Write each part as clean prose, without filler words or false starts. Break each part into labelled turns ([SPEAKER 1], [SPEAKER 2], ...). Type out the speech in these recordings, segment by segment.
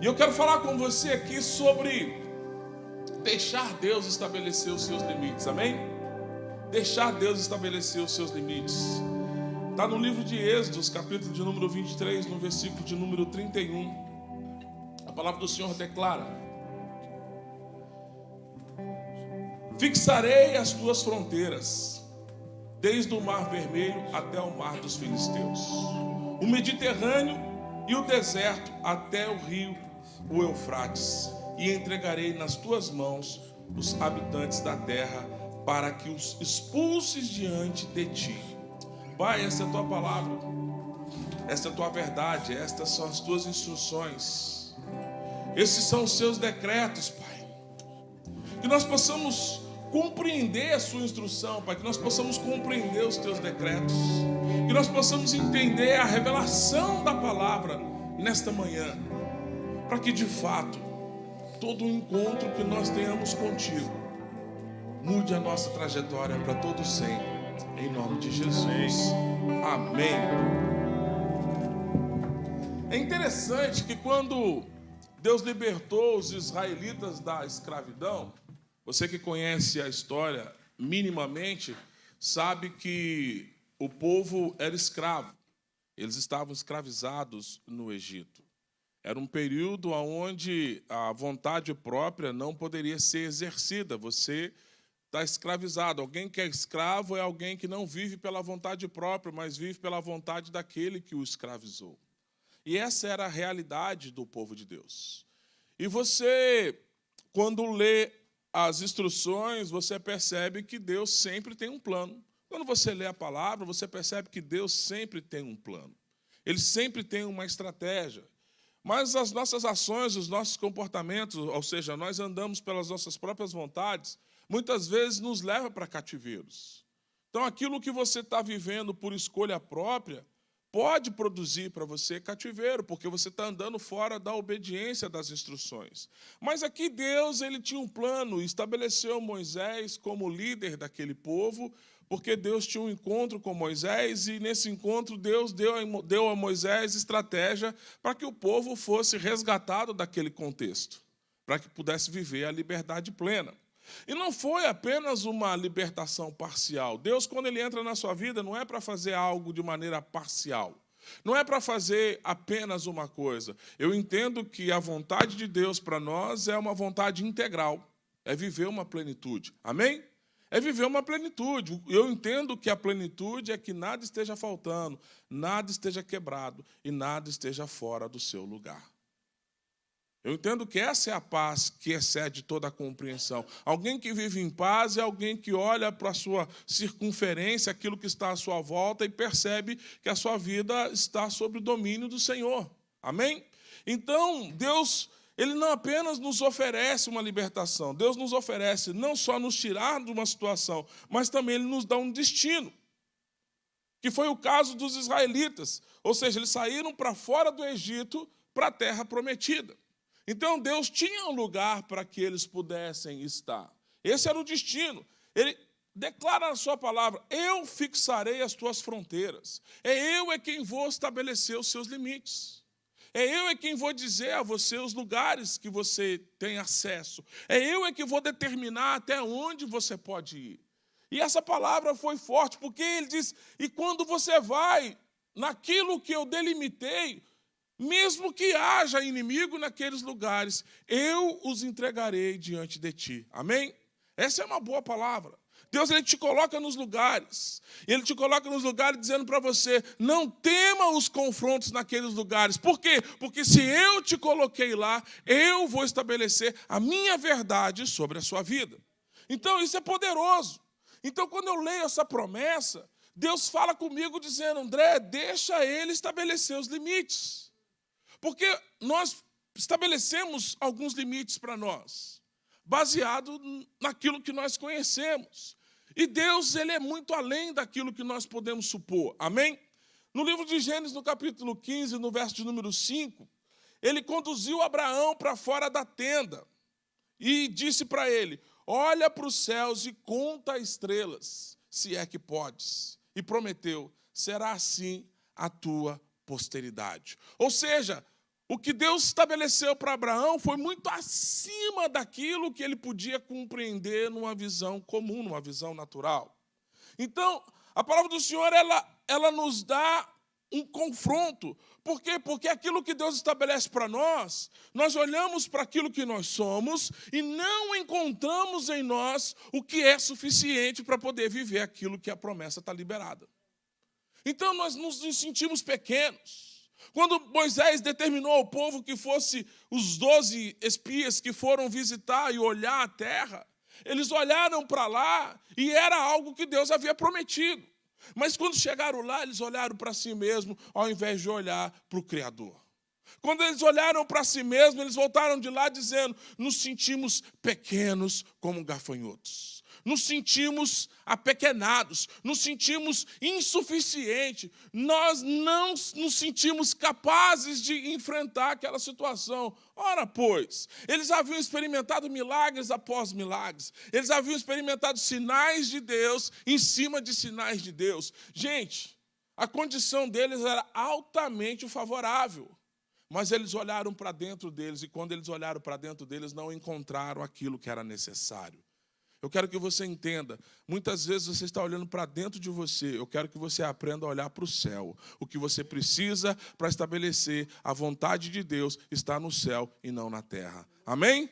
[SPEAKER 1] E eu quero falar com você aqui sobre deixar Deus estabelecer os seus limites, amém? Deixar Deus estabelecer os seus limites. Está no livro de Êxodos, capítulo de número 23, no versículo de número 31. A palavra do Senhor declara: fixarei as tuas fronteiras, desde o mar vermelho até o mar dos filisteus, o Mediterrâneo e o deserto até o rio, o Eufrates, e entregarei nas tuas mãos os habitantes da terra, para que os expulses diante de ti. Pai, essa é a tua palavra, essa é a tua verdade, estas são as tuas instruções, esses são os seus decretos, Pai. Que nós possamos compreender a sua instrução, Pai, que nós possamos compreender os teus decretos, que nós possamos entender a revelação da palavra nesta manhã, para que de fato todo o encontro que nós tenhamos contigo mude a nossa trajetória para todo sempre, em nome de Jesus. Amém. É interessante que quando Deus libertou os israelitas da escravidão, você que conhece a história minimamente, sabe que o povo era escravo. Eles estavam escravizados no Egito. Era um período onde a vontade própria não poderia ser exercida. Você está escravizado. Alguém que é escravo é alguém que não vive pela vontade própria, mas vive pela vontade daquele que o escravizou. E essa era a realidade do povo de Deus. E você, quando lê as instruções, você percebe que Deus sempre tem um plano. Quando você lê a palavra, você percebe que Deus sempre tem um plano. Ele sempre tem uma estratégia. Mas as nossas ações, os nossos comportamentos, ou seja, nós andamos pelas nossas próprias vontades, muitas vezes nos leva para cativeiros. Então, aquilo que você está vivendo por escolha própria pode produzir para você cativeiro, porque você está andando fora da obediência das instruções. Mas aqui Deus, ele tinha um plano, estabeleceu Moisés como líder daquele povo, porque Deus tinha um encontro com Moisés, e nesse encontro Deus deu a Moisés estratégia para que o povo fosse resgatado daquele contexto, para que pudesse viver a liberdade plena. E não foi apenas uma libertação parcial. Deus, quando ele entra na sua vida, não é para fazer algo de maneira parcial. Não é para fazer apenas uma coisa. Eu entendo que a vontade de Deus para nós é uma vontade integral. É viver uma plenitude. Amém? É viver uma plenitude. Eu entendo que a plenitude é que nada esteja faltando, nada esteja quebrado e nada esteja fora do seu lugar. Eu entendo que essa é a paz que excede toda a compreensão. Alguém que vive em paz é alguém que olha para a sua circunferência, aquilo que está à sua volta, e percebe que a sua vida está sob o domínio do Senhor. Amém? Então, Deus, ele não apenas nos oferece uma libertação, Deus nos oferece não só nos tirar de uma situação, mas também ele nos dá um destino, que foi o caso dos israelitas. Ou seja, eles saíram para fora do Egito, para a terra prometida. Então, Deus tinha um lugar para que eles pudessem estar. Esse era o destino. Ele declara na sua palavra: eu fixarei as tuas fronteiras. Eu é quem vou estabelecer os seus limites. Eu é quem vou dizer a você os lugares que você tem acesso. Eu é que vou determinar até onde você pode ir. E essa palavra foi forte, porque ele diz: e quando você vai naquilo que eu delimitei, mesmo que haja inimigo naqueles lugares, eu os entregarei diante de ti. Amém? Essa é uma boa palavra. Deus, ele te coloca nos lugares. Ele te coloca nos lugares dizendo para você: não tema os confrontos naqueles lugares. Por quê? Porque se eu te coloquei lá, eu vou estabelecer a minha verdade sobre a sua vida. Então, isso é poderoso. Então, quando eu leio essa promessa, Deus fala comigo dizendo: André, deixa ele estabelecer os limites. Porque nós estabelecemos alguns limites para nós, baseado naquilo que nós conhecemos. E Deus, ele é muito além daquilo que nós podemos supor. Amém? No livro de Gênesis, no capítulo 15, no verso de número 5, ele conduziu Abraão para fora da tenda e disse para ele: olha para os céus e conta as estrelas, se é que podes. E prometeu: será assim a tua posteridade. Ou seja, O que Deus estabeleceu para Abraão foi muito acima daquilo que ele podia compreender numa visão comum, numa visão natural. Então, a palavra do Senhor, ela nos dá um confronto. Por quê? Porque aquilo que Deus estabelece para nós, nós olhamos para aquilo que nós somos e não encontramos em nós o que é suficiente para poder viver aquilo que a promessa está liberada. Então, nós nos sentimos pequenos. Quando Moisés determinou ao povo que fosse os 12 espias que foram visitar e olhar a terra, eles olharam para lá e era algo que Deus havia prometido. Mas quando chegaram lá, eles olharam para si mesmos ao invés de olhar para o Criador. Quando eles olharam para si mesmos, eles voltaram de lá dizendo: nos sentimos pequenos como gafanhotos. Nos sentimos apequenados, nos sentimos insuficientes, nós não nos sentimos capazes de enfrentar aquela situação. Ora, pois, eles haviam experimentado milagres após milagres, eles haviam experimentado sinais de Deus em cima de sinais de Deus. Gente, a condição deles era altamente favorável, mas eles olharam para dentro deles e quando eles olharam para dentro deles não encontraram aquilo que era necessário. Eu quero que você entenda, muitas vezes você está olhando para dentro de você, eu quero que você aprenda a olhar para o céu. O que você precisa para estabelecer a vontade de Deus está no céu e não na terra. Amém?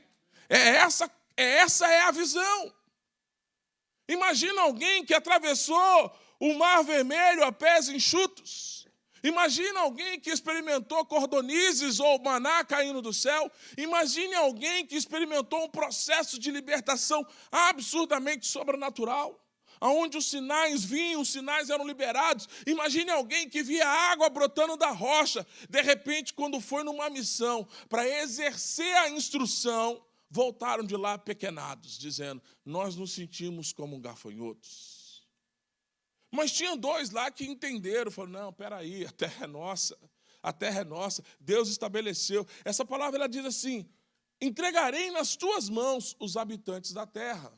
[SPEAKER 1] Essa é a visão. Imagina alguém que atravessou o Mar Vermelho a pés enxutos. Imagina alguém que experimentou cordonizes ou maná caindo do céu. Imagine alguém que experimentou um processo de libertação absurdamente sobrenatural, onde os sinais vinham, os sinais eram liberados. Imagine alguém que via água brotando da rocha. De repente, quando foi numa missão para exercer a instrução, voltaram de lá pequenados, dizendo: nós nos sentimos como gafanhotos. Mas tinha 2 lá que entenderam, falaram: não, peraí, a terra é nossa, Deus estabeleceu. Essa palavra ela diz assim: entregarei nas tuas mãos os habitantes da terra.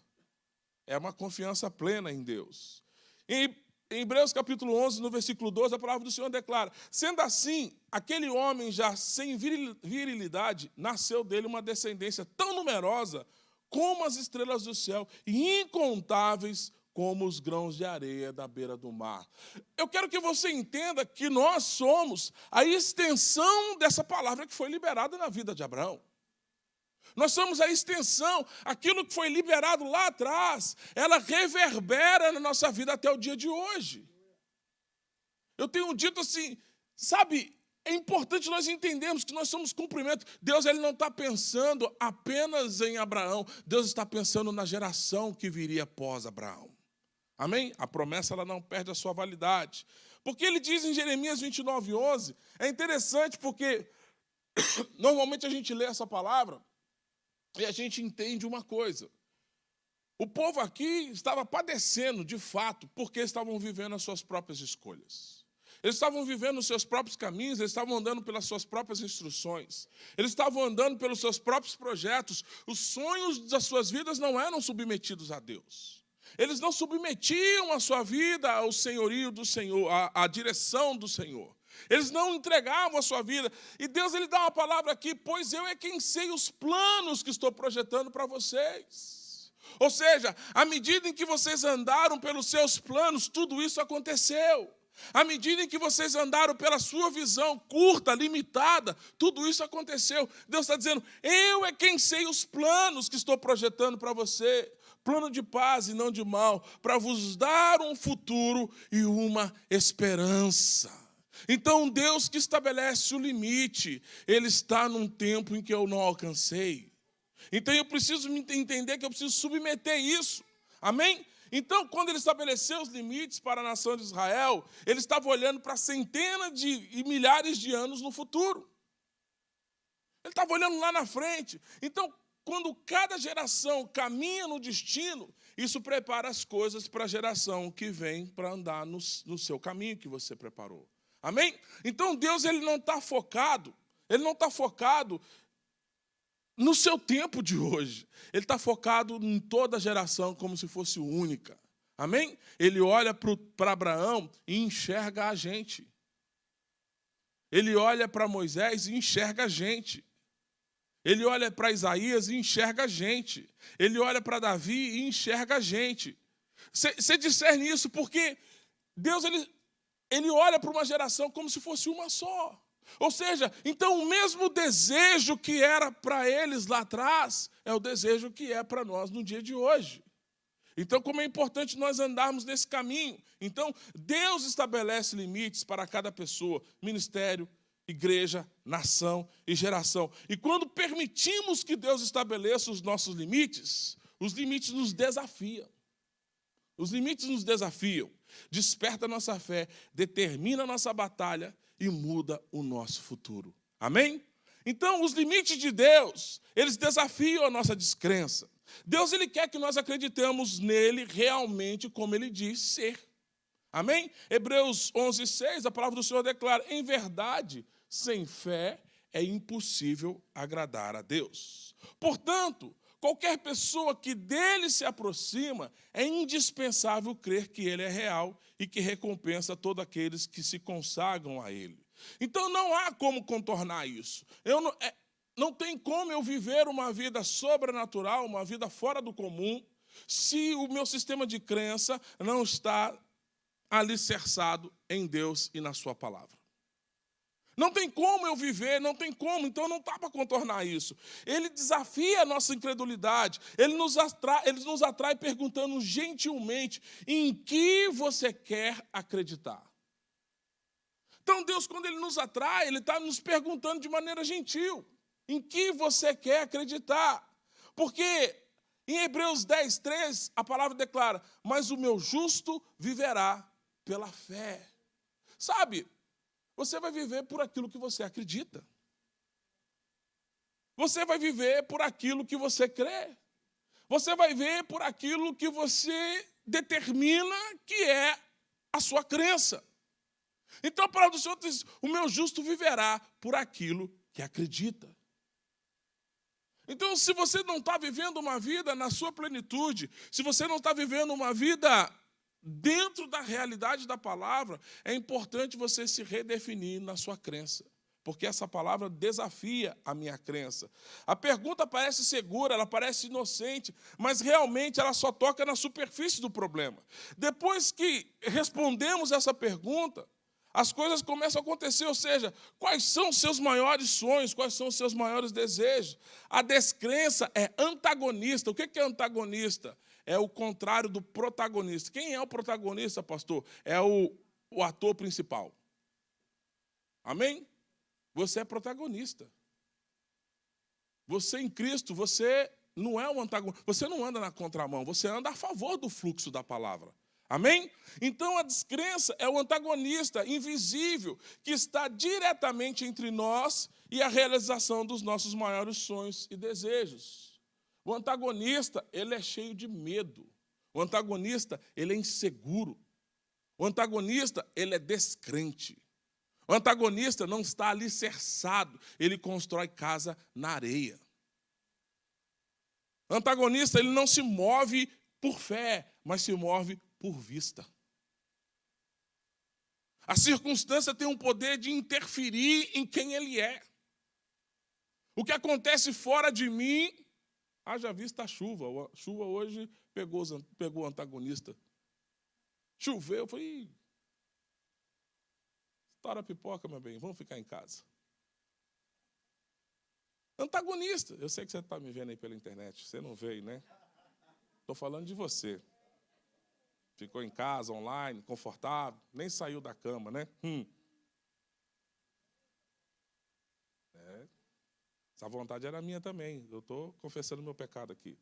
[SPEAKER 1] É uma confiança plena em Deus. Em Hebreus capítulo 11, no versículo 12, a palavra do Senhor declara: sendo assim, aquele homem já sem virilidade, nasceu dele uma descendência tão numerosa como as estrelas do céu e incontáveis como os grãos de areia da beira do mar. Eu quero que você entenda que nós somos a extensão dessa palavra que foi liberada na vida de Abraão. Nós somos a extensão, aquilo que foi liberado lá atrás, ela reverbera na nossa vida até o dia de hoje. Eu tenho dito assim, sabe, é importante nós entendermos que nós somos cumprimento. Deus ele não está pensando apenas em Abraão, Deus está pensando na geração que viria após Abraão. Amém? A promessa ela não perde a sua validade. Porque ele diz em Jeremias 29:11, é interessante porque normalmente a gente lê essa palavra e a gente entende uma coisa. O povo aqui estava padecendo, de fato, porque estavam vivendo as suas próprias escolhas. Eles estavam vivendo os seus próprios caminhos, eles estavam andando pelas suas próprias instruções. Eles estavam andando pelos seus próprios projetos. Os sonhos das suas vidas não eram submetidos a Deus. Eles não submetiam a sua vida ao senhorio do Senhor, à direção do Senhor. Eles não entregavam a sua vida. E Deus ele dá uma palavra aqui: pois eu é quem sei os planos que estou projetando para vocês. Ou seja, à medida em que vocês andaram pelos seus planos, tudo isso aconteceu. À medida em que vocês andaram pela sua visão curta, limitada, tudo isso aconteceu. Deus está dizendo: eu é quem sei os planos que estou projetando para você. Plano de paz e não de mal, para vos dar um futuro e uma esperança. Então, Deus que estabelece o limite, Ele está num tempo em que eu não alcancei. Então, eu preciso entender que eu preciso submeter isso. Amém? Então, quando Ele estabeleceu os limites para a nação de Israel, Ele estava olhando para centenas e milhares de anos no futuro. Ele estava olhando lá na frente. Então, quando cada geração caminha no destino, isso prepara as coisas para a geração que vem para andar no seu caminho que você preparou. Amém? Então Deus ele não está focado no seu tempo de hoje. Ele está focado em toda a geração como se fosse única. Amém? Ele olha para Abraão e enxerga a gente. Ele olha para Moisés e enxerga a gente. Ele olha para Isaías e enxerga a gente. Ele olha para Davi e enxerga a gente. Você discerne isso porque Deus ele olha para uma geração como se fosse uma só. Ou seja, então o mesmo desejo que era para eles lá atrás é o desejo que é para nós no dia de hoje. Então, como é importante nós andarmos nesse caminho. Então, Deus estabelece limites para cada pessoa, ministério, igreja, nação e geração. E quando permitimos que Deus estabeleça os nossos limites, os limites nos desafiam. Os limites nos desafiam, desperta a nossa fé, determina a nossa batalha e muda o nosso futuro. Amém? Então, os limites de Deus, eles desafiam a nossa descrença. Deus, ele quer que nós acreditemos nele realmente como ele diz ser. Amém? Hebreus 11:6, a palavra do Senhor declara: em verdade, sem fé é impossível agradar a Deus. Portanto, qualquer pessoa que dele se aproxima, é indispensável crer que ele é real e que recompensa todos aqueles que se consagram a ele. Então não há como contornar isso. Não tem como eu viver uma vida sobrenatural, uma vida fora do comum, se o meu sistema de crença não está alicerçado em Deus e na sua palavra. Não tem como eu viver, não tem como, então não dá para contornar isso. Ele desafia a nossa incredulidade, ele nos atrai perguntando gentilmente em que você quer acreditar. Então Deus, quando ele nos atrai, ele está nos perguntando de maneira gentil, em que você quer acreditar? Porque em Hebreus 10:3, a palavra declara: mas o meu justo viverá pela fé. Sabe, você vai viver por aquilo que você acredita. Você vai viver por aquilo que você crê. Você vai viver por aquilo que você determina que é a sua crença. Então a palavra do Senhor diz: o meu justo viverá por aquilo que acredita. Então, se você não está vivendo uma vida na sua plenitude, se você não está vivendo uma vida dentro da realidade da palavra, é importante você se redefinir na sua crença, porque essa palavra desafia a minha crença. A pergunta parece segura, ela parece inocente, mas realmente ela só toca na superfície do problema. Depois que respondemos essa pergunta, as coisas começam a acontecer, ou seja, quais são os seus maiores sonhos, quais são os seus maiores desejos? A descrença é antagonista. O que é antagonista? É o contrário do protagonista. Quem é o protagonista, pastor? É o ator principal. Amém? Você é protagonista. Você em Cristo, você não é um antagonista. Você não anda na contramão, você anda a favor do fluxo da palavra. Amém? Então a descrença é o antagonista invisível que está diretamente entre nós e a realização dos nossos maiores sonhos e desejos. O antagonista, ele é cheio de medo. O antagonista, ele é inseguro. O antagonista, ele é descrente. O antagonista não está alicerçado, ele constrói casa na areia. O antagonista, ele não se move por fé, mas se move por vista. A circunstância tem um poder de interferir em quem ele é. O que acontece fora de mim, haja vista a chuva. A chuva hoje pegou o antagonista. Choveu, eu falei: estoura a pipoca, meu bem, vamos ficar em casa. Antagonista. Eu sei que você está me vendo aí pela internet, você não veio, né? Estou falando de você. Ficou em casa, online, confortável, nem saiu da cama, né? Essa vontade era minha também. Eu estou confessando meu pecado aqui.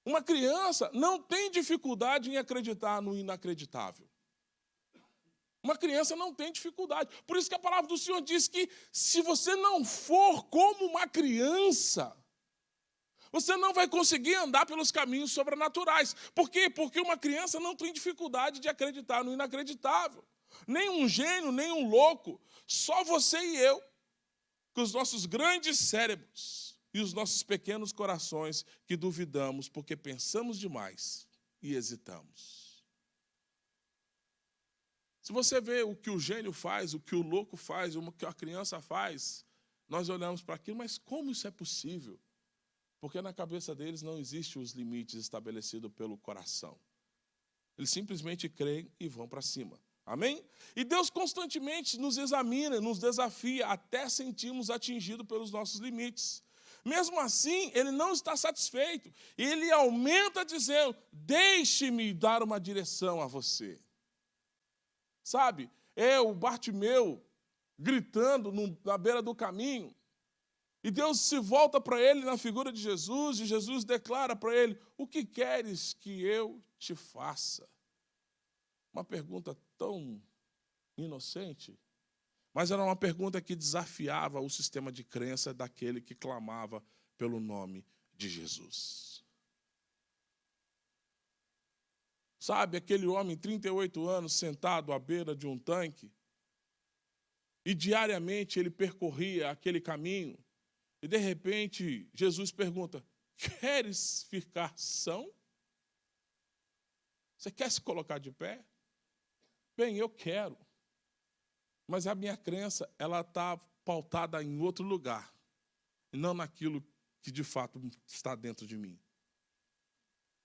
[SPEAKER 1] Uma criança não tem dificuldade em acreditar no inacreditável. Uma criança não tem dificuldade. Por isso que a palavra do Senhor diz que se você não for como uma criança, você não vai conseguir andar pelos caminhos sobrenaturais. Por quê? Porque uma criança não tem dificuldade de acreditar no inacreditável. Nem um gênio, nem um louco. Só você e eu, com os nossos grandes cérebros e os nossos pequenos corações, que duvidamos porque pensamos demais e hesitamos. Se você vê o que o gênio faz, o que o louco faz, o que a criança faz, nós olhamos para aquilo, mas como isso é possível? Porque na cabeça deles não existem os limites estabelecidos pelo coração. Eles simplesmente creem e vão para cima. Amém? E Deus constantemente nos examina, nos desafia, até sentirmos atingidos pelos nossos limites. Mesmo assim, Ele não está satisfeito. Ele aumenta dizendo, deixe-me dar uma direção a você. Sabe, é o Bartimeu gritando na beira do caminho. E Deus se volta para ele na figura de Jesus, e Jesus declara para ele, o que queres que eu te faça? Uma pergunta tão inocente, mas era uma pergunta que desafiava o sistema de crença daquele que clamava pelo nome de Jesus. Sabe, aquele homem, 38 anos, sentado à beira de um tanque, e diariamente ele percorria aquele caminho, e de repente Jesus pergunta, queres ficar são? Você quer se colocar de pé? Bem, eu quero, mas a minha crença ela está pautada em outro lugar, e não naquilo que de fato está dentro de mim.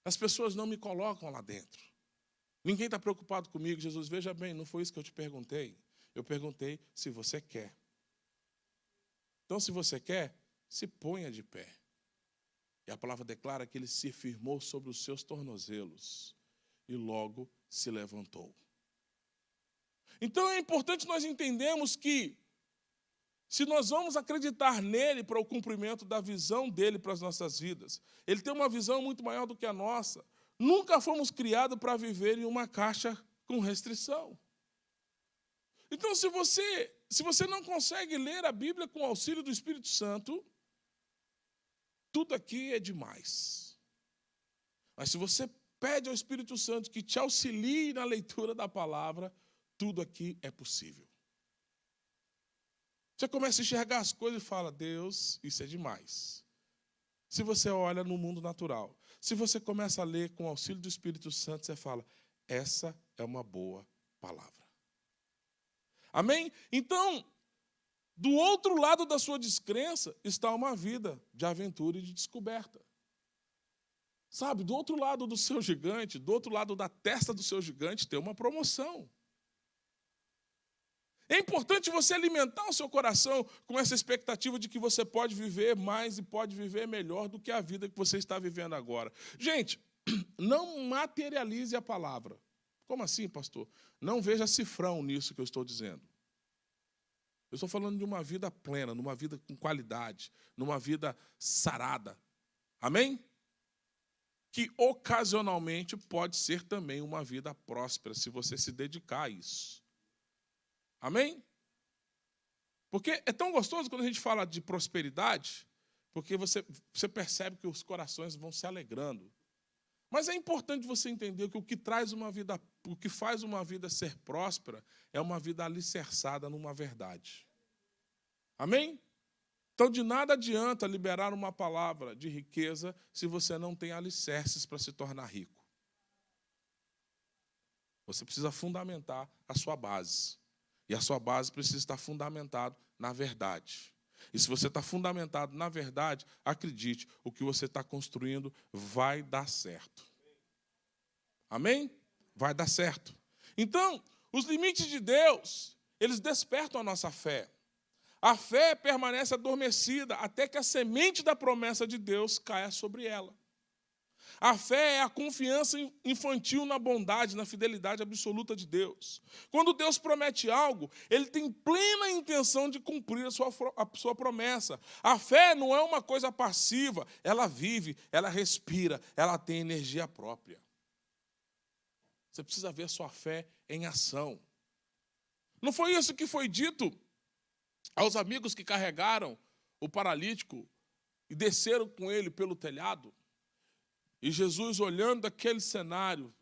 [SPEAKER 1] As pessoas não me colocam lá dentro. Ninguém está preocupado comigo. Jesus, veja bem, não foi isso que eu te perguntei. Eu perguntei se você quer. Então, se você quer, se ponha de pé. E a palavra declara que ele se firmou sobre os seus tornozelos e logo se levantou. Então é importante nós entendermos que se nós vamos acreditar nele para o cumprimento da visão dele para as nossas vidas, ele tem uma visão muito maior do que a nossa. Nunca fomos criados para viver em uma caixa com restrição. Então, se você não consegue ler a Bíblia com o auxílio do Espírito Santo, tudo aqui é demais. Mas se você pede ao Espírito Santo que te auxilie na leitura da palavra, tudo aqui é possível. Você começa a enxergar as coisas e fala, Deus, isso é demais. Se você olha no mundo natural, se você começa a ler com o auxílio do Espírito Santo, você fala, essa é uma boa palavra. Amém? Então, do outro lado da sua descrença está uma vida de aventura e de descoberta. Sabe, do outro lado do seu gigante, do outro lado da testa do seu gigante, tem uma promoção. É importante você alimentar o seu coração com essa expectativa de que você pode viver mais e pode viver melhor do que a vida que você está vivendo agora. Gente, não materialize a palavra. Como assim, pastor? Não veja cifrão nisso que eu estou dizendo. Eu estou falando de uma vida plena, numa vida com qualidade, numa vida sarada. Amém? Que ocasionalmente pode ser também uma vida próspera, se você se dedicar a isso. Amém? Porque é tão gostoso quando a gente fala de prosperidade, porque você percebe que os corações vão se alegrando. Mas é importante você entender que o que faz uma vida ser próspera é uma vida alicerçada numa verdade. Amém? Então, de nada adianta liberar uma palavra de riqueza se você não tem alicerces para se tornar rico. Você precisa fundamentar a sua base. E a sua base precisa estar fundamentada na verdade. E se você está fundamentado na verdade, acredite, o que você está construindo vai dar certo. Amém? Vai dar certo. Então, os limites de Deus, eles despertam a nossa fé. A fé permanece adormecida até que a semente da promessa de Deus caia sobre ela. A fé é a confiança infantil na bondade, na fidelidade absoluta de Deus. Quando Deus promete algo, Ele tem plena intenção de cumprir a sua promessa. A fé não é uma coisa passiva, ela vive, ela respira, ela tem energia própria. Você precisa ver a sua fé em ação. Não foi isso que foi dito aos amigos que carregaram o paralítico e desceram com ele pelo telhado? E Jesus, olhando aquele cenário,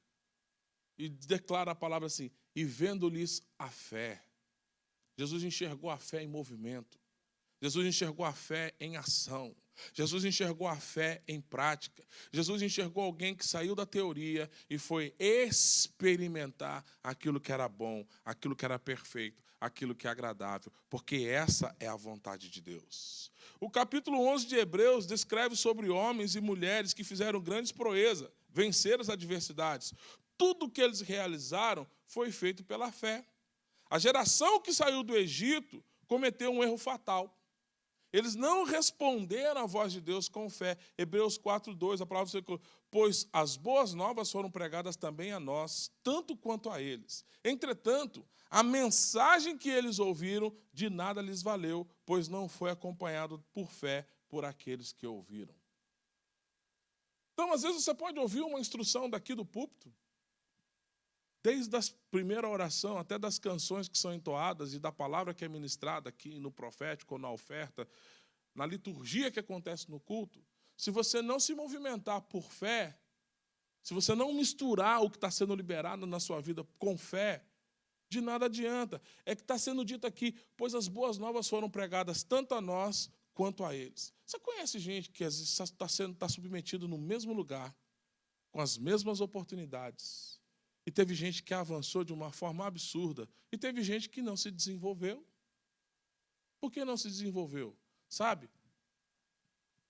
[SPEAKER 1] e declara a palavra assim, e vendo-lhes a fé. Jesus enxergou a fé em movimento. Jesus enxergou a fé em ação. Jesus enxergou a fé em prática. Jesus enxergou alguém que saiu da teoria e foi experimentar aquilo que era bom, aquilo que era perfeito, aquilo que é agradável, porque essa é a vontade de Deus. O capítulo 11 de Hebreus descreve sobre homens e mulheres que fizeram grandes proezas, venceram as adversidades. Tudo o que eles realizaram foi feito pela fé. A geração que saiu do Egito cometeu um erro fatal. Eles não responderam à voz de Deus com fé. Hebreus 4:2, a palavra do Senhor, pois as boas novas foram pregadas também a nós, tanto quanto a eles. Entretanto, a mensagem que eles ouviram de nada lhes valeu, pois não foi acompanhado por fé por aqueles que ouviram. Então, às vezes, você pode ouvir uma instrução daqui do púlpito, desde a primeira oração até das canções que são entoadas e da palavra que é ministrada aqui no profético ou na oferta, na liturgia que acontece no culto, se você não se movimentar por fé, se você não misturar o que está sendo liberado na sua vida com fé, de nada adianta. É que está sendo dito aqui, pois as boas novas foram pregadas tanto a nós quanto a eles. Você conhece gente que às vezes está submetido no mesmo lugar, com as mesmas oportunidades, e teve gente que avançou de uma forma absurda. E teve gente que não se desenvolveu. Por que não se desenvolveu? Sabe?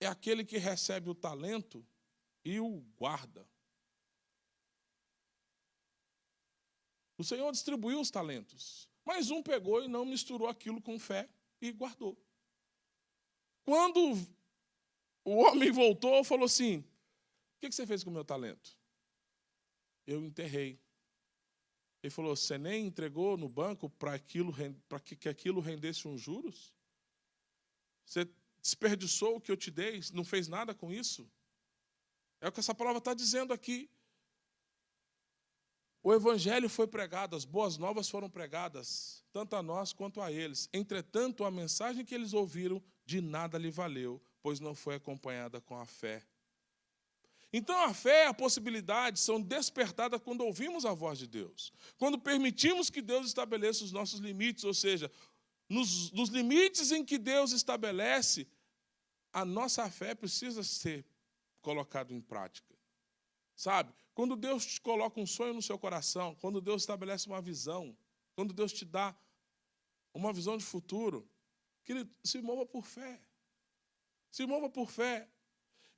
[SPEAKER 1] É aquele que recebe o talento e o guarda. O Senhor distribuiu os talentos. Mas um pegou e não misturou aquilo com fé e guardou. Quando o homem voltou, falou assim, o que você fez com o meu talento? Eu enterrei. Ele falou, você nem entregou no banco para que aquilo rendesse uns juros? Você desperdiçou o que eu te dei, não fez nada com isso? É o que essa palavra está dizendo aqui. O evangelho foi pregado, as boas novas foram pregadas, tanto a nós quanto a eles. Entretanto, a mensagem que eles ouviram de nada lhe valeu, pois não foi acompanhada com a fé. Então a fé e a possibilidade são despertadas quando ouvimos a voz de Deus. Quando permitimos que Deus estabeleça os nossos limites, ou seja, nos limites em que Deus estabelece, a nossa fé precisa ser colocada em prática. Sabe? Quando Deus te coloca um sonho no seu coração, quando Deus estabelece uma visão, quando Deus te dá uma visão de futuro, que ele se mova por fé. Se mova por fé.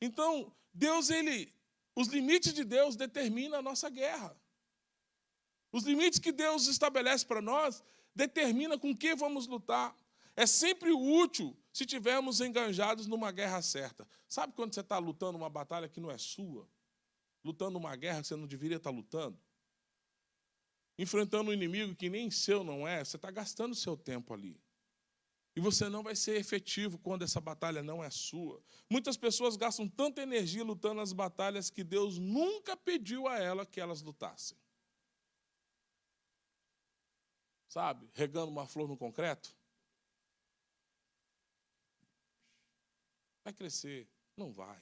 [SPEAKER 1] Então, os limites de Deus determinam a nossa guerra. Os limites que Deus estabelece para nós determinam com que vamos lutar. É sempre útil se estivermos enganjados numa guerra certa. Sabe quando você está lutando uma batalha que não é sua? Lutando uma guerra que você não deveria estar lutando? Enfrentando um inimigo que nem seu não é, você está gastando o seu tempo ali. E você não vai ser efetivo quando essa batalha não é sua. Muitas pessoas gastam tanta energia lutando as batalhas que Deus nunca pediu a ela que elas lutassem. Sabe? Regando uma flor no concreto. Vai crescer? Não vai.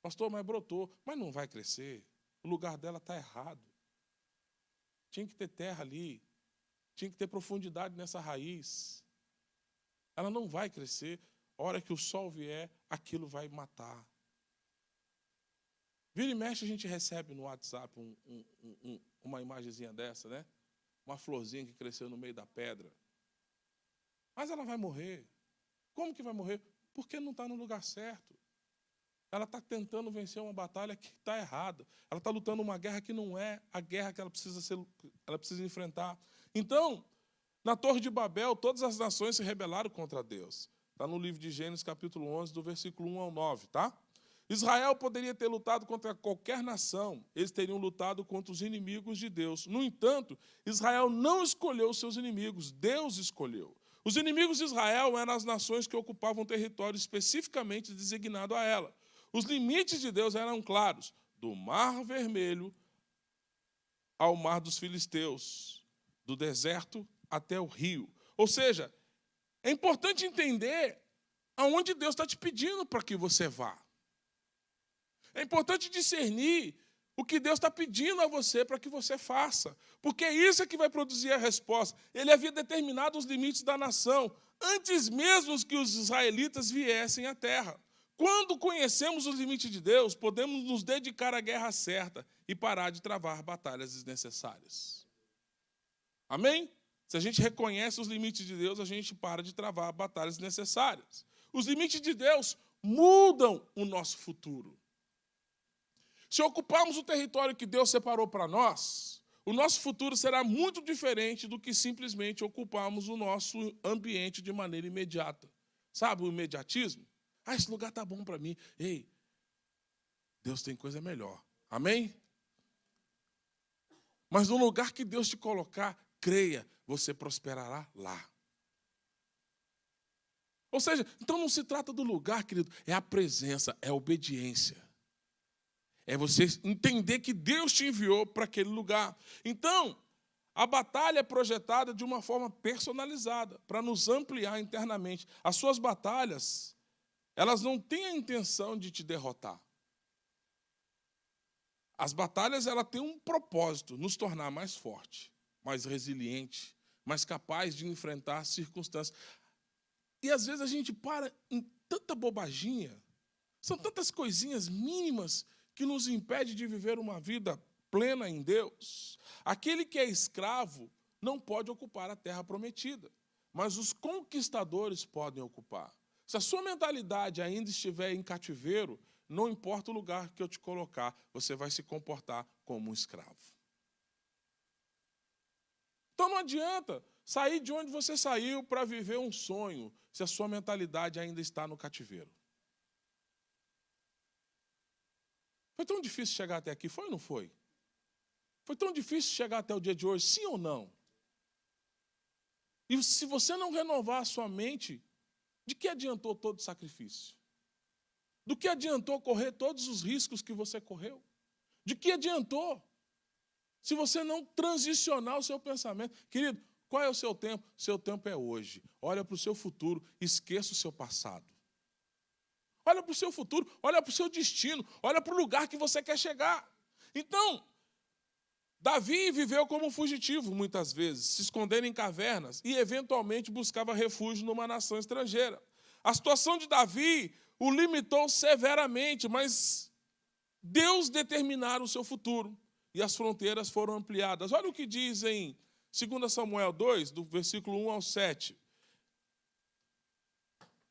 [SPEAKER 1] Pastor, mas brotou. Mas não vai crescer. O lugar dela está errado. Tinha que ter terra ali. Tinha que ter profundidade nessa raiz. Ela não vai crescer. A hora que o sol vier, aquilo vai matar. Vira e mexe, a gente recebe no WhatsApp uma imagenzinha dessa, né? Uma florzinha que cresceu no meio da pedra. Mas ela vai morrer. Como que vai morrer? Porque não está no lugar certo. Ela está tentando vencer uma batalha que está errada. Ela está lutando uma guerra que não é a guerra que ela precisa enfrentar. Então, na Torre de Babel, todas as nações se rebelaram contra Deus. Está no livro de Gênesis, capítulo 11, do versículo 1 ao 9, tá? Israel poderia ter lutado contra qualquer nação. Eles teriam lutado contra os inimigos de Deus. No entanto, Israel não escolheu os seus inimigos. Deus escolheu. Os inimigos de Israel eram as nações que ocupavam território especificamente designado a ela. Os limites de Deus eram claros, do Mar Vermelho ao Mar dos Filisteus, do deserto até o rio. Ou seja, é importante entender aonde Deus está te pedindo para que você vá. É importante discernir o que Deus está pedindo a você para que você faça. Porque isso é que vai produzir a resposta. Ele havia determinado os limites da nação, antes mesmo que os israelitas viessem à terra. Quando conhecemos os limites de Deus, podemos nos dedicar à guerra certa e parar de travar batalhas desnecessárias. Amém? Se a gente reconhece os limites de Deus, a gente para de travar batalhas desnecessárias. Os limites de Deus mudam o nosso futuro. Se ocuparmos o território que Deus separou para nós, o nosso futuro será muito diferente do que simplesmente ocuparmos o nosso ambiente de maneira imediata. Sabe o imediatismo? Esse lugar está bom para mim. Ei, Deus tem coisa melhor. Amém? Mas no lugar que Deus te colocar, creia, você prosperará lá. Ou seja, então não se trata do lugar, querido, é a presença, é a obediência. É você entender que Deus te enviou para aquele lugar. Então, a batalha é projetada de uma forma personalizada, para nos ampliar internamente. As suas batalhas, elas não têm a intenção de te derrotar. As batalhas, ela têm um propósito, nos tornar mais forte, mais resiliente, mais capaz de enfrentar circunstâncias. E às vezes a gente para em tanta bobaginha, são tantas coisinhas mínimas que nos impede de viver uma vida plena em Deus. Aquele que é escravo não pode ocupar a terra prometida, mas os conquistadores podem ocupar. Se a sua mentalidade ainda estiver em cativeiro, não importa o lugar que eu te colocar, você vai se comportar como um escravo. Então não adianta sair de onde você saiu para viver um sonho, se a sua mentalidade ainda está no cativeiro. Foi tão difícil chegar até aqui, foi ou não foi? Foi tão difícil chegar até o dia de hoje, sim ou não? E se você não renovar a sua mente, de que adiantou todo o sacrifício? Do que adiantou correr todos os riscos que você correu? De que adiantou? Se você não transicionar o seu pensamento. Querido, qual é o seu tempo? Seu tempo é hoje. Olha para o seu futuro, esqueça o seu passado. Olha para o seu futuro, olha para o seu destino, olha para o lugar que você quer chegar. Então, Davi viveu como fugitivo muitas vezes, se escondendo em cavernas e eventualmente buscava refúgio numa nação estrangeira. A situação de Davi o limitou severamente, mas Deus determinara o seu futuro e as fronteiras foram ampliadas. Olha o que diz em 2 Samuel 2, do versículo 1 ao 7.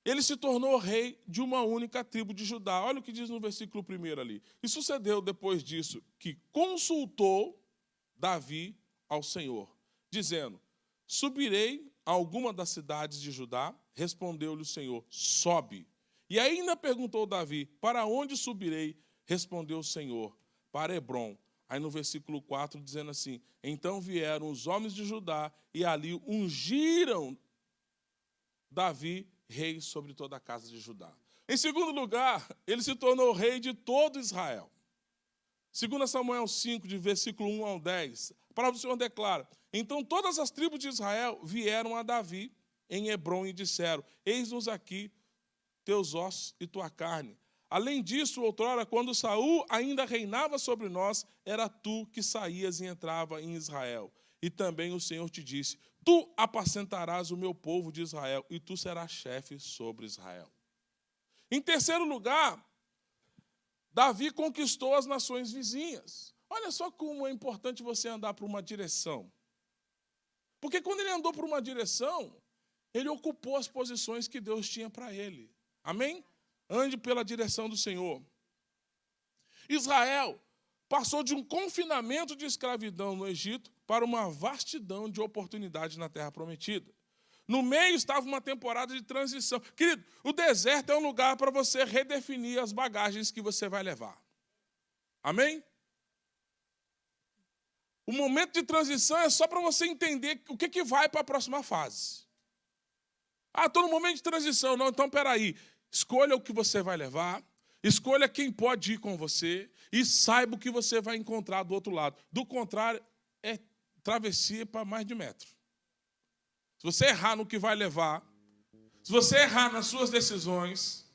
[SPEAKER 1] Ele se tornou rei de uma única tribo de Judá. Olha o que diz no versículo 1 ali. E sucedeu depois disso que consultou Davi ao Senhor, dizendo: subirei a alguma das cidades de Judá? Respondeu-lhe o Senhor: sobe. E ainda perguntou Davi: para onde subirei? Respondeu o Senhor: para Hebrom. Aí no versículo 4, dizendo assim: então vieram os homens de Judá e ali ungiram Davi rei sobre toda a casa de Judá. Em segundo lugar, ele se tornou rei de todo Israel. 2 Samuel 5, de versículo 1 ao 10, a palavra do Senhor declara: então todas as tribos de Israel vieram a Davi em Hebrom e disseram: eis-nos aqui teus ossos e tua carne. Além disso, outrora, quando Saul ainda reinava sobre nós, era tu que saías e entrava em Israel. E também o Senhor te disse: tu apacentarás o meu povo de Israel, e tu serás chefe sobre Israel. Em terceiro lugar, Davi conquistou as nações vizinhas. Olha só como é importante você andar por uma direção. Porque quando ele andou por uma direção, ele ocupou as posições que Deus tinha para ele. Amém? Ande pela direção do Senhor. Israel passou de um confinamento de escravidão no Egito para uma vastidão de oportunidades na Terra Prometida. No meio estava uma temporada de transição. Querido, o deserto é um lugar para você redefinir as bagagens que você vai levar. Amém? O momento de transição é só para você entender o que vai para a próxima fase. Ah, estou no momento de transição. Não, então peraí. Escolha o que você vai levar, escolha quem pode ir com você e saiba o que você vai encontrar do outro lado. Do contrário, é travessia para mais de metro. Se você errar no que vai levar, se você errar nas suas decisões,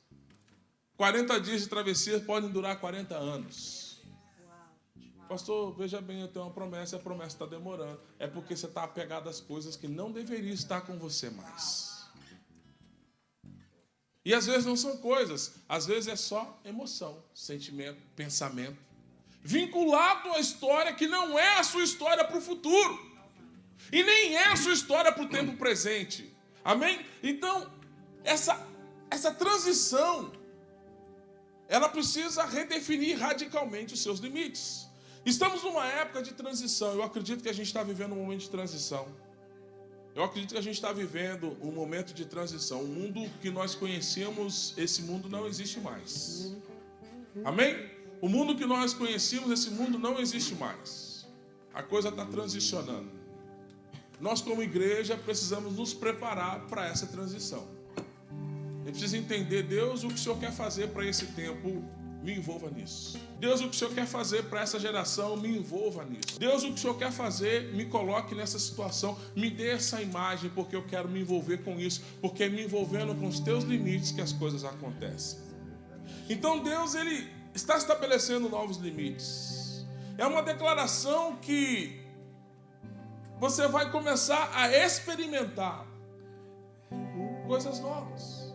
[SPEAKER 1] 40 dias de travessia podem durar 40 anos. pastor, veja bem, eu tenho uma promessa e a promessa está demorando. É porque você está apegado às coisas que não deveriam estar com você mais. E às vezes não são coisas, às vezes é só emoção, sentimento, pensamento, vinculado à história que não é a sua história para o futuro. E nem é a sua história para o tempo presente. Amém? Então, essa transição, ela precisa redefinir radicalmente os seus limites. Estamos numa época de transição. Eu acredito que a gente está vivendo um momento de transição. Eu acredito que a gente está vivendo um momento de transição. O mundo que nós conhecíamos, esse mundo não existe mais. Amém? O mundo que nós conhecíamos, esse mundo não existe mais. A coisa está transicionando. Nós, como igreja, precisamos nos preparar para essa transição. A gente precisa entender, Deus, o que o Senhor quer fazer para esse tempo, me envolva nisso. Deus, o que o Senhor quer fazer para essa geração, me envolva nisso. Deus, o que o Senhor quer fazer, me coloque nessa situação, me dê essa imagem, porque eu quero me envolver com isso, porque é me envolvendo com os teus limites que as coisas acontecem. Então Deus, Ele está estabelecendo novos limites. É uma declaração que você vai começar a experimentar coisas novas.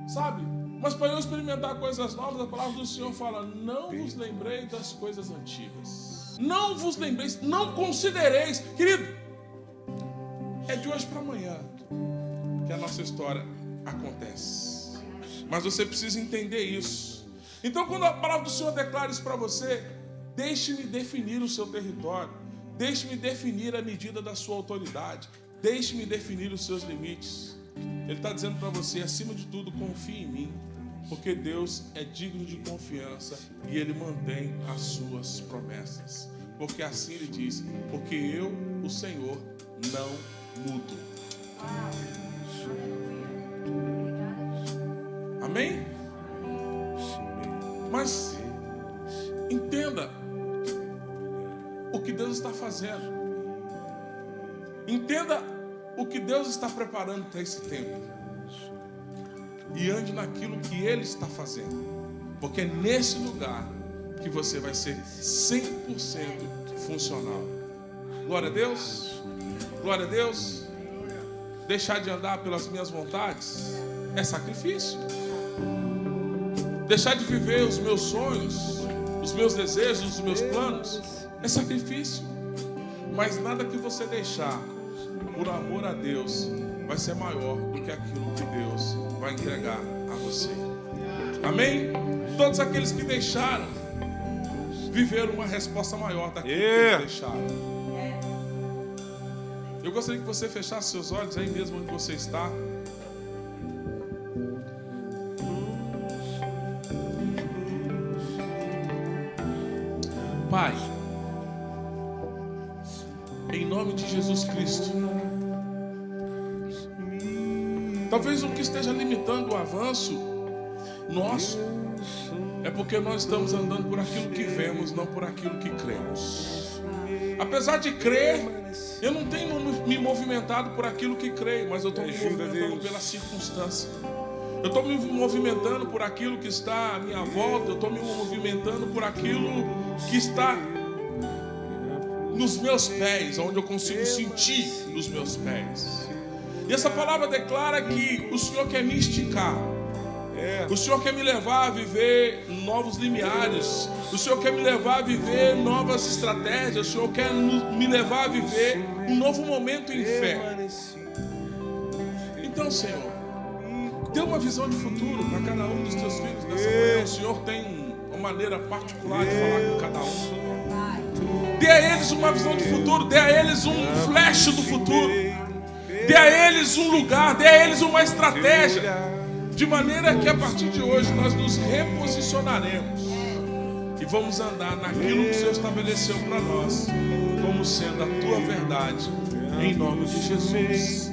[SPEAKER 1] Sabe? Mas para eu experimentar coisas novas, a palavra do Senhor fala: não vos lembrei das coisas antigas. Não vos lembreis, não considereis. Querido, é de hoje para amanhã que a nossa história acontece. Mas você precisa entender isso. Então, quando a palavra do Senhor declara isso para você, deixe-me definir o seu território. Deixe-me definir a medida da sua autoridade. Deixe-me definir os seus limites. Ele está dizendo para você, acima de tudo, confie em mim. Porque Deus é digno de confiança e Ele mantém as suas promessas. Porque assim Ele diz, porque eu, o Senhor, não mudo. Amém? Mas entenda o que Deus está fazendo. Entenda o que Deus está preparando para esse tempo. E ande naquilo que Ele está fazendo. Porque é nesse lugar que você vai ser 100% funcional. Glória a Deus. Glória a Deus. Deixar de andar pelas minhas vontades é sacrifício. Deixar de viver os meus sonhos, os meus desejos, os meus planos é sacrifício. Mas nada que você deixar por amor a Deus vai ser maior do que aquilo que Deus vai entregar a você. Amém? Todos aqueles que deixaram viveram uma resposta maior daquilo que eles deixaram. Eu gostaria que você fechasse seus olhos aí mesmo onde você está. Pai, em nome de Jesus Cristo, talvez o que esteja limitando o avanço nosso é porque nós estamos andando por aquilo que vemos, não por aquilo que cremos. Apesar de crer, eu não tenho me movimentado por aquilo que creio, mas eu estou me movimentando pela circunstância. Eu estou me movimentando por aquilo que está à minha volta, eu estou me movimentando por aquilo que está nos meus pés, onde eu consigo sentir os meus pés. E essa palavra declara que o Senhor quer me esticar. O Senhor quer me levar a viver novos limiares. O Senhor quer me levar a viver novas estratégias. O Senhor quer me levar a viver um novo momento em fé. Então, Senhor, dê uma visão de futuro para cada um dos teus filhos nessa manhã. O Senhor tem uma maneira particular de falar com cada um. Dê a eles uma visão de futuro. Dê a eles um flash do futuro. Dê a eles um lugar. Dê a eles uma estratégia. De maneira que a partir de hoje nós nos reposicionaremos e vamos andar naquilo que o Senhor estabeleceu para nós, como sendo a tua verdade, em nome de Jesus.